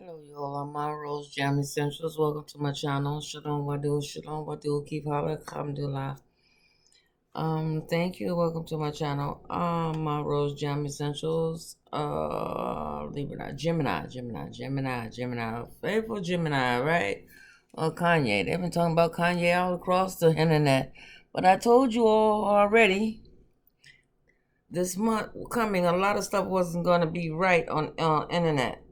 Hello, y'all. I'm my Rose Jam Essentials. Welcome to my channel. Shalom, wadu, keep holla, alhamdulillah. Thank you. Welcome to my channel. My Rose Jam Essentials. Leave it out. Gemini. Faithful Gemini, right? Or Kanye. They've been talking about Kanye all across the internet. But I told you all already. This month coming, a lot of stuff wasn't going to be right on internet.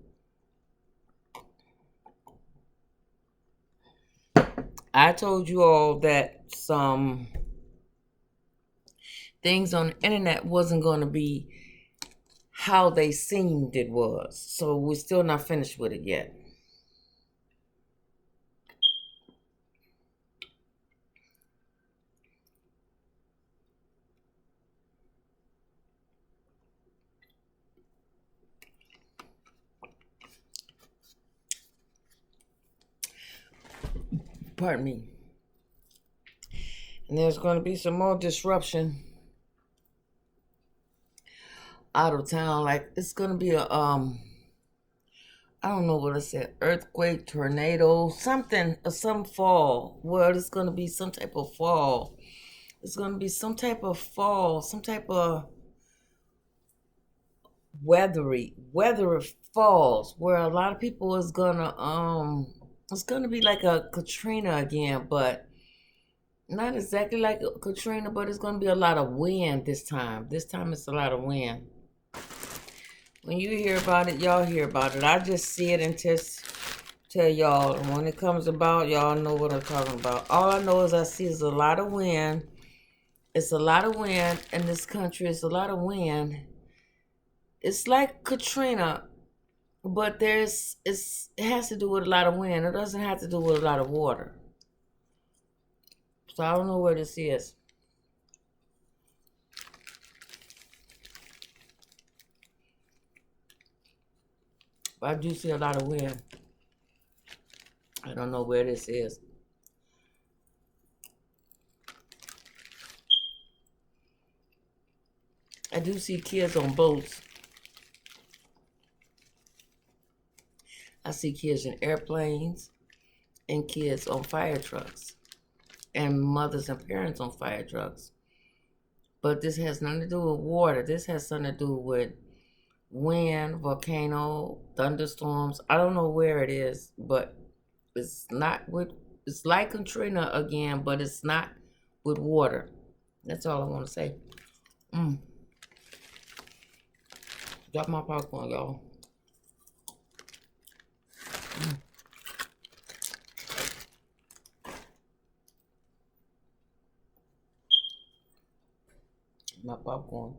I told you all that some things on the internet wasn't going to be how they seemed it was. So we're still not finished with it yet. Pardon me. And there's going to be some more disruption out of town. Like it's going to be a I don't know what I said, earthquake, tornado, something, some fall. Well, it's going to be some type of fall. It's going to be some type of fall, some type of weather falls where a lot of people is gonna it's gonna be like a Katrina again, but not exactly like a Katrina, but it's gonna be a lot of wind this time. This time it's a lot of wind. When you hear about it, y'all hear about it. I just see it and just tell y'all. And when it comes about, y'all know what I'm talking about. All I know is I see is a lot of wind. It's a lot of wind in this country. It's a lot of wind. It's like Katrina, but it has to do with a lot of wind. It doesn't have to do with a lot of water. So I don't know where this is. But I do see a lot of wind. I don't know where this is. I do see kids on boats. I see kids in airplanes and kids on fire trucks and mothers and parents on fire trucks. But this has nothing to do with water. This has something to do with wind, volcano, thunderstorms. I don't know where it is, but it's not with. It's like Katrina again, but it's not with water. That's all I want to say. Mm. Drop my popcorn, y'all. Mm. My popcorn.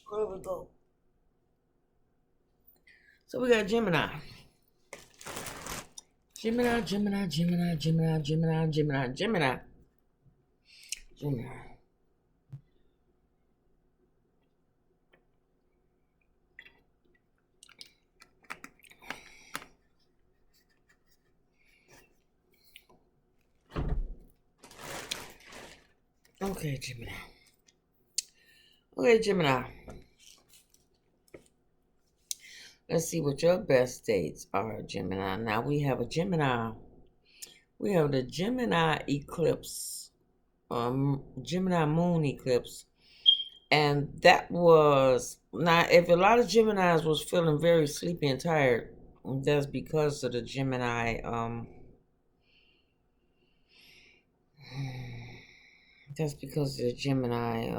Where we go? So we got Gemini. Gemini. Okay, Gemini. Okay, Gemini. Let's see what your best dates are, Gemini. Now we have a Gemini. We have the Gemini eclipse, Gemini moon eclipse. And that was now if a lot of Geminis was feeling very sleepy and tired, that's because of the Gemini, that's because of the Gemini,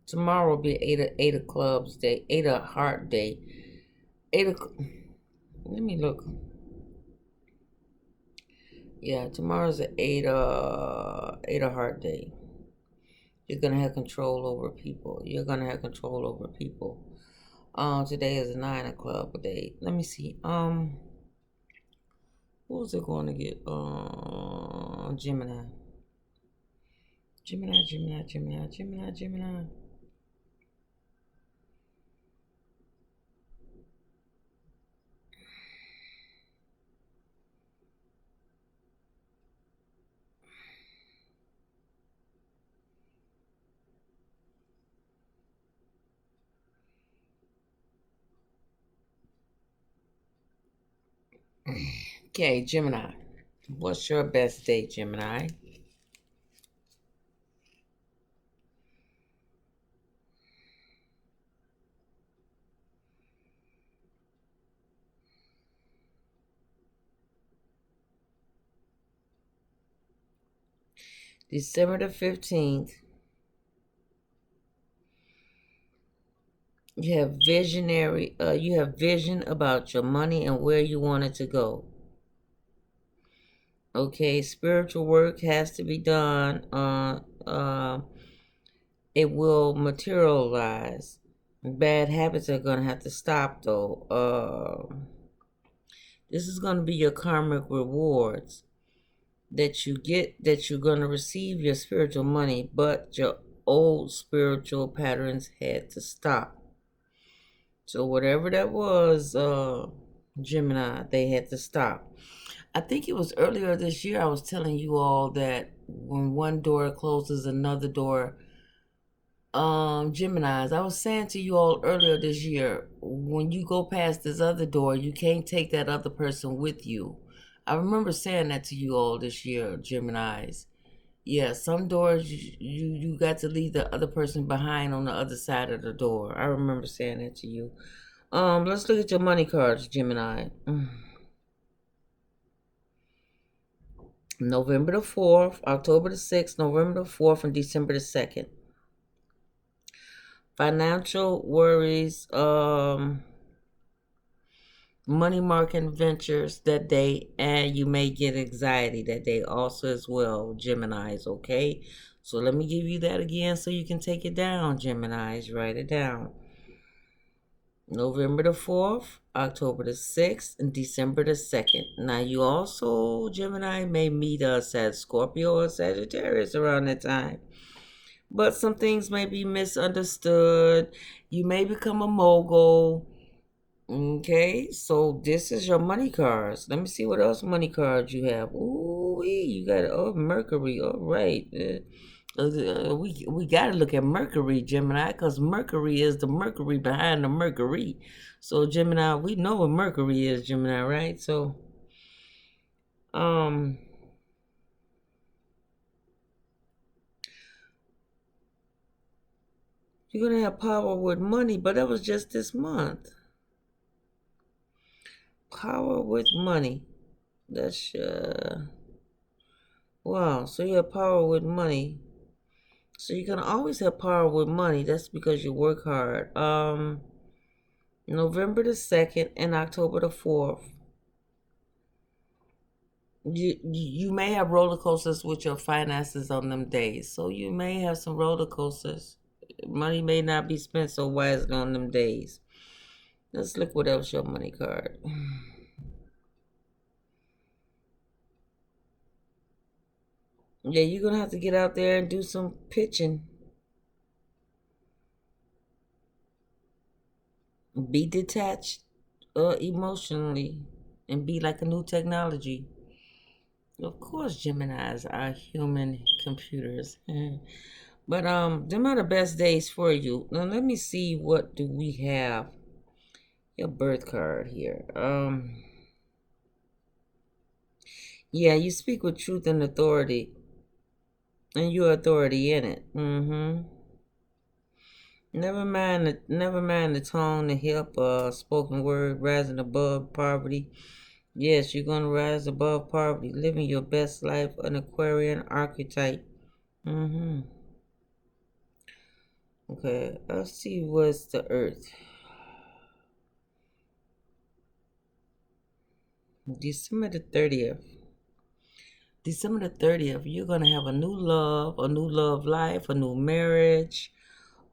tomorrow will be eight of clubs day, eight of heart day. Eight of let me look. Yeah, tomorrow's the eight of heart day. You're gonna have control over people. You're gonna have control over people. Today is a 9 o'clock day. Let me see. Who's it going to get? Gemini. Gemini. Okay, Gemini. What's your best day, Gemini? December the 15th. You have vision about your money and where you want it to go. Okay, spiritual work has to be done. It will materialize. Bad habits are gonna have to stop though. This is gonna be your karmic rewards that you get, that you're gonna receive your spiritual money, but your old spiritual patterns had to stop. So whatever that was, Gemini, they had to stop. I think it was earlier this year I was telling you all that when one door closes, another door. Geminis, I was saying to you all earlier this year, when you go past this other door, you can't take that other person with you. I remember saying that to you all this year, Geminis. Yeah, some doors you got to leave the other person behind on the other side of the door. I remember saying that to you. Let's look at your money cards, Gemini. November the 4th, October the 6th, November the 4th, and December the 2nd. Financial worries, money market ventures that day, and you may get anxiety that day also as well, Geminis, okay? So let me give you that again so you can take it down, Geminis. Write it down. November the 4th, October the 6th, and December the 2nd. Now, you also, Gemini, may meet us at Scorpio or Sagittarius around that time. But some things may be misunderstood. You may become a mogul. Okay, so this is your money cards. Let me see what else money cards you have. Ooh, you got Mercury. All right. We got to look at Mercury, Gemini, because Mercury is the Mercury behind the Mercury. So Gemini, we know what Mercury is, Gemini, right? So, um, you're gonna have power with money, but that was just this month. Power with money. That's wow. So you have power with money. So you're gonna always have power with money. That's because you work hard. November the 2nd and October the 4th. You may have roller coasters with your finances on them days. So you may have some roller coasters. Money may not be spent so wisely on them days. Let's look what else your money card. Yeah, you're gonna have to get out there and do some pitching. Be detached emotionally and be like a new technology. Of course, Geminis are human computers. But them are the best days for you. Now let me see, what do we have? Your birth card here. Yeah, you speak with truth and authority, and your authority in it. Never mind the tone, the hip, spoken word, rising above poverty. Yes, you're gonna rise above poverty, living your best life, an Aquarian archetype. Okay, let's see what's the Earth. December the 30th. December the 30th, you're gonna have a new love life, a new marriage,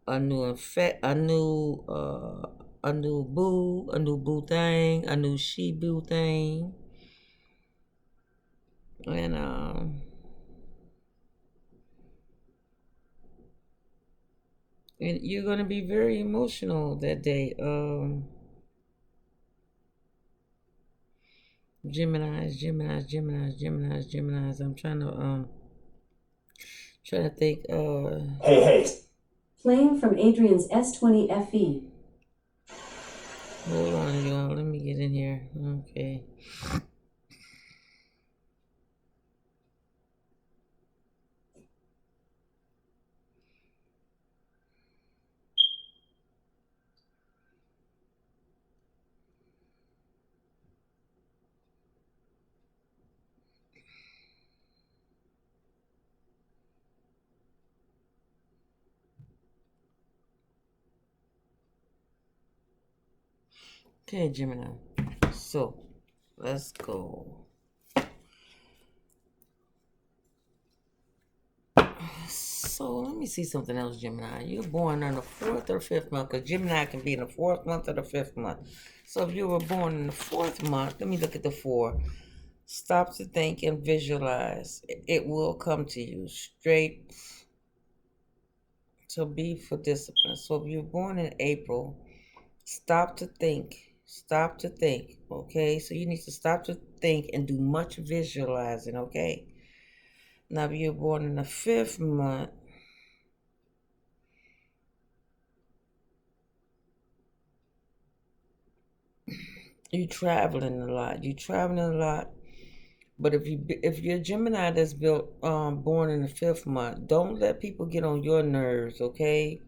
a new a new boo thing, a new she boo thing, and you're gonna be very emotional that day. Geminis. I'm trying to think. Hey. Playing from Adrian's S20 FE. Hold on, y'all. Let me get in here. Okay. Okay, Gemini. So, let's go. So, let me see something else, Gemini. You're born in the fourth or fifth month, because Gemini can be in the fourth month or the fifth month. So, if you were born in the fourth month, let me look at the four. Stop to think and visualize. It will come to you straight. So, be for discipline. So, if you're born in April, stop to think. Stop to think. Okay. So, you need to stop to think and do much visualizing. Okay. Now, if you're born in the fifth month, you traveling a lot. You traveling a lot. But if you're Gemini that's built born in the fifth month, don't let people get on your nerves. Okay.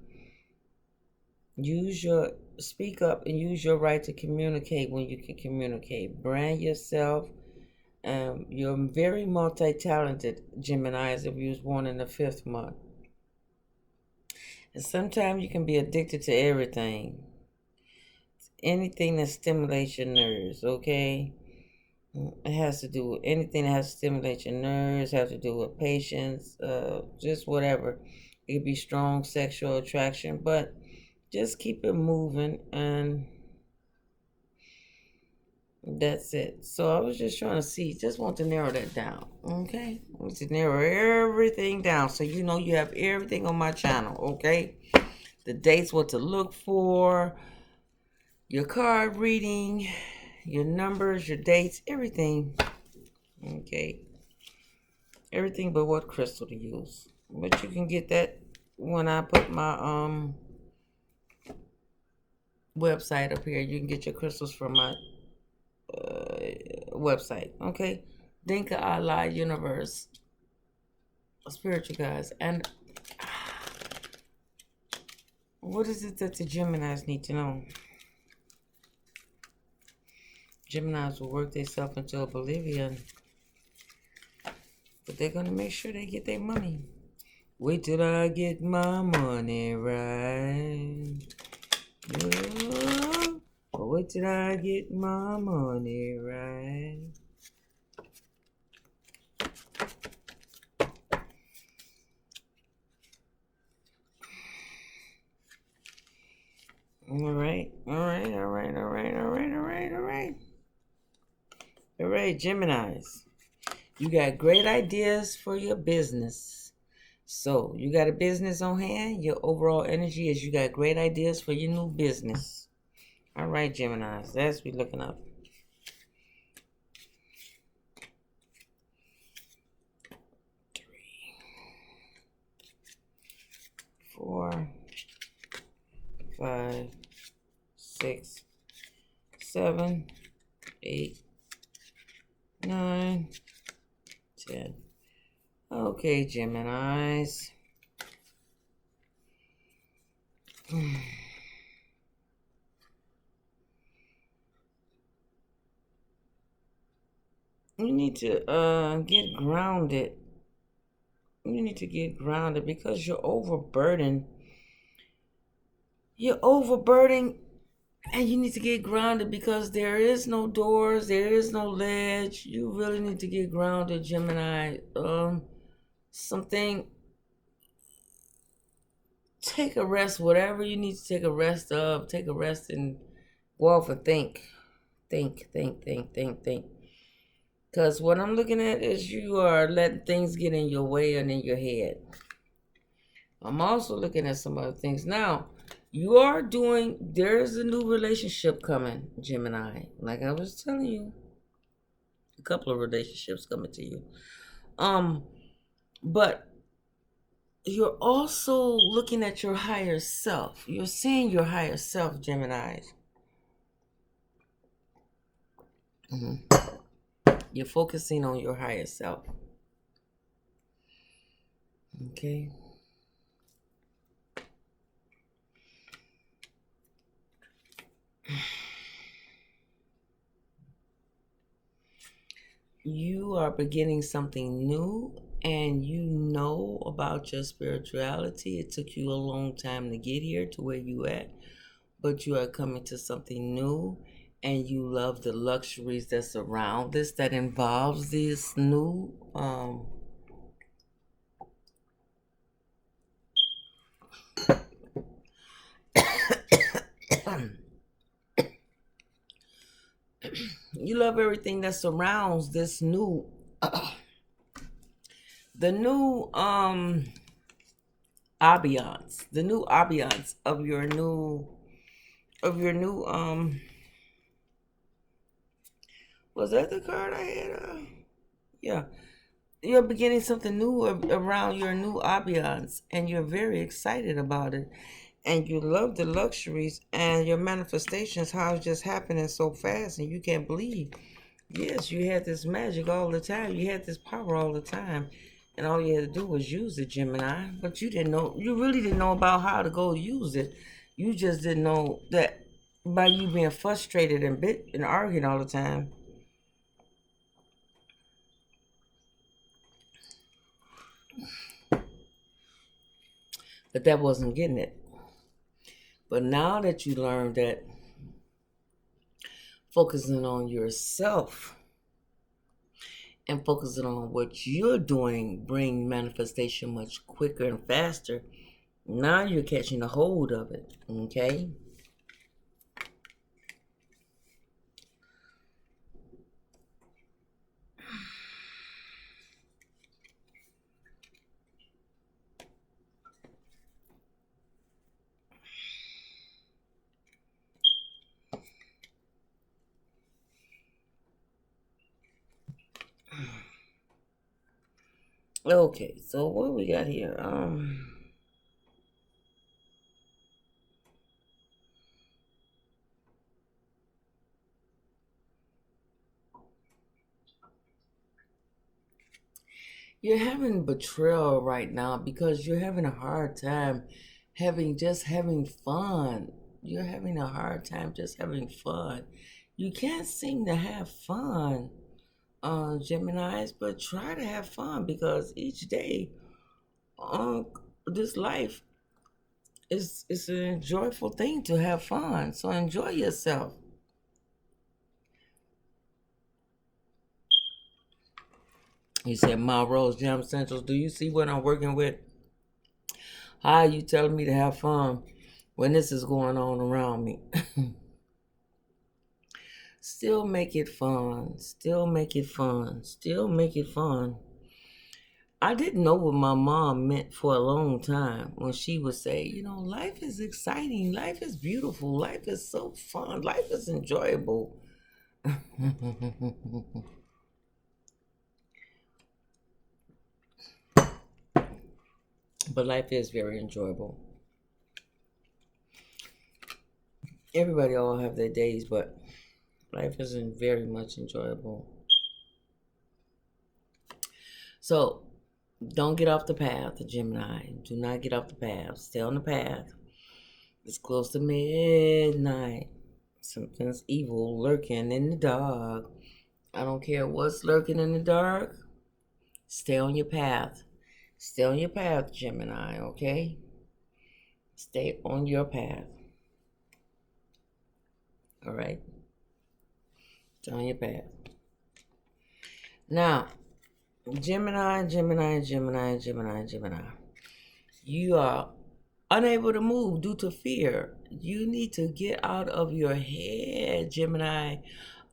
Use your speak up and use your right to communicate when you can communicate. Brand yourself. You're very multi-talented, Geminis, if you was born in the fifth month. And sometimes you can be addicted to everything. Anything that stimulates your nerves, okay? It has to do with anything that has to stimulate your nerves, has to do with patience, just whatever. It could be strong sexual attraction, but just keep it moving, and that's it. So I was just trying to see, just want to narrow that down, okay? I want to narrow everything down so you know you have everything on my channel, okay? The dates, what to look for, your card reading, your numbers, your dates, everything, okay? Everything but what crystal to use. But you can get that when I put my website up here. You can get your crystals from my website. Okay, Dinka Allah Universe, spiritual guys. And what is it that the Geminis need to know? Geminis will work themselves into oblivion, but they're gonna make sure they get their money. Wait till I get my money right. Yeah. Wait till I get my money right. All right, Geminis. You got great ideas for your business. So, you got a business on hand. Your overall energy is you got great ideas for your new business. All right, Geminis. That's what we're looking up. 3, 4, 5, 6, 7, 8, 9, 10. Okay, Geminis. You need to get grounded. You need to get grounded because you're overburdened. You're overburdened, and you need to get grounded because there is no doors, there is no ledge. You really need to get grounded, Gemini. Something. Take a rest, whatever you need to take a rest of. Take a rest and go off and think. Think. Because what I'm looking at is you are letting things get in your way and in your head. I'm also looking at some other things. Now, there's a new relationship coming, Gemini. Like I was telling you, a couple of relationships coming to you. But you're also looking at your higher self. You're seeing your higher self, Gemini. Mhm. You're focusing on your higher self. Okay. You are beginning something new, and you know about your spirituality. It took you a long time to get here to where you at, but you are coming to something new, and you love the luxuries that surround this, that involves this new you love everything that surrounds this new the new ambiance of your new was that the card I had? Yeah. You're beginning something new around your new ambiance, and you're very excited about it. And you love the luxuries, and your manifestations, how it's just happening so fast, and you can't believe. Yes, you had this magic all the time. You had this power all the time. And all you had to do was use it, Gemini. But you really didn't know about how to go use it. You just didn't know that by you being frustrated and arguing all the time, that wasn't getting it. But now that you learned that focusing on yourself and focusing on what you're doing bring manifestation much quicker and faster, now you're catching a hold of it. Okay. Okay, so what we got here? You're having betrayal right now because you're having a hard time having fun. You're having a hard time just having fun. You can't seem to have fun, Geminis, but try to have fun because each day on this life is a joyful thing to have fun. So enjoy yourself. He said, "My Rose Jam Central, do you see what I'm working with? How are you telling me to have fun when this is going on around me?" Still make it fun. Still make it fun. Still make it fun. I didn't know what my mom meant for a long time when she would say, life is exciting. Life is beautiful. Life is so fun. Life is enjoyable. But life is very enjoyable. Everybody all have their days, but life isn't very much enjoyable. So don't get off the path, Gemini. Do not get off the path. Stay on the path. It's close to midnight. Something's evil lurking in the dark. I don't care what's lurking in the dark. Stay on your path. Stay on your path, Gemini, okay? Stay on your path. All right? Stay on your path. Now, Gemini, Gemini, Gemini, Gemini, Gemini. You are unable to move due to fear. You need to get out of your head, Gemini.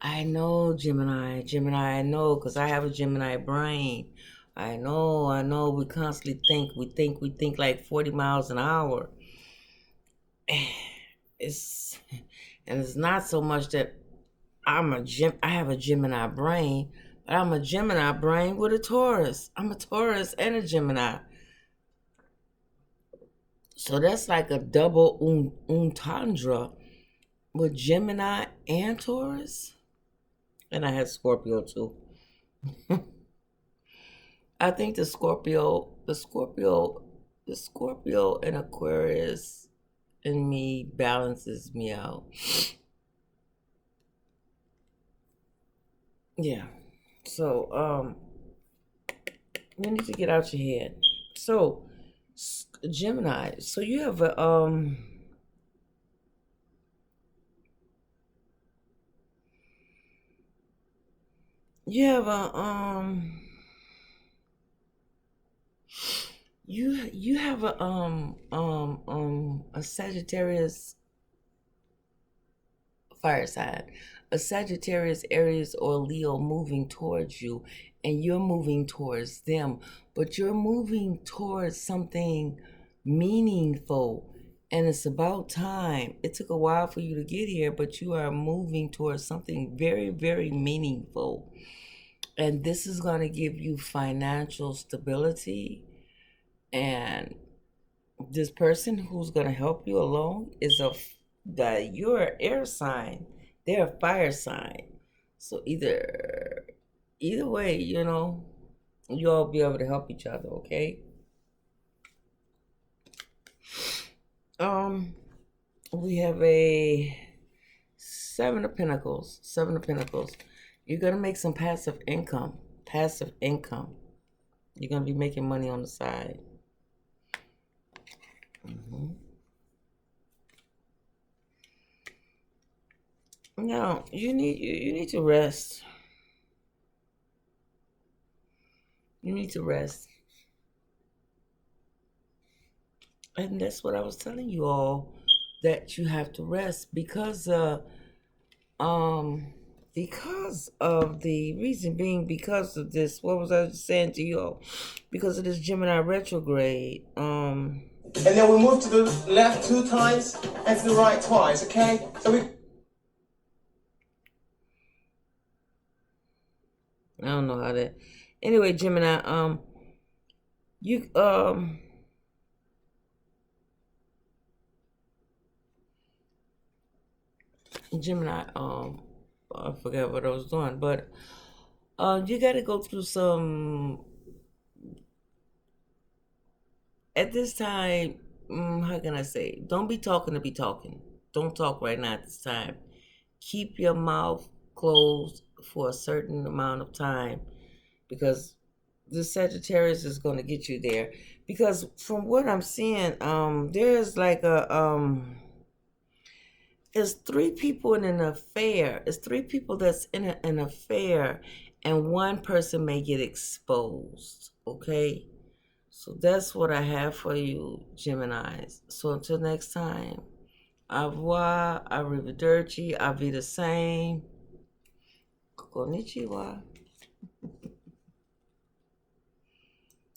I know, Gemini, Gemini, I know, because I have a Gemini brain. I know, we constantly think, we think like 40 miles an hour. It's, and it's not so much that I have a Gemini brain, but I'm a Gemini brain with a Taurus. I'm a Taurus and a Gemini. So that's like a double entendre with Gemini and Taurus. And I had Scorpio too. I think the Scorpio and Aquarius in me balances me out. Yeah. So, you need to get out your head. So, Gemini. So you have a you have a you have a Sagittarius fire sign, a Sagittarius, Aries, or Leo moving towards you, and you're moving towards them, but you're moving towards something meaningful. And it's about time. It took a while for you to get here, but you are moving towards something very, very meaningful. And this is going to give you financial stability. And this person who's going to help you along is that you're an air sign, they're a fire sign. So either way, you all be able to help each other. Okay. um we have a seven of pentacles. You're gonna make some passive income. You're gonna be making money on the side. hmm Now you need to rest. You need to rest. And that's what I was telling you all, that you have to rest um because of the reason being, because of this, what was I saying to you all, because of this Gemini retrograde. And then we move to the left 2 times and to the right twice, okay? So we... I don't know how that. Anyway, Gemini, you Gemini, I forgot what I was doing, but you got to go through some at this time. How can I say? Don't be talking to be talking. Don't talk right now at this time. Keep your mouth closed for a certain amount of time, because the Sagittarius is going to get you there. Because from what I'm seeing, there's like it's three people in an affair. It's three people that's in an affair, and one person may get exposed. Okay, so that's what I have for you, Geminis. So until next time, au revoir, arrivederci, I'll be the same. Konnichiwa.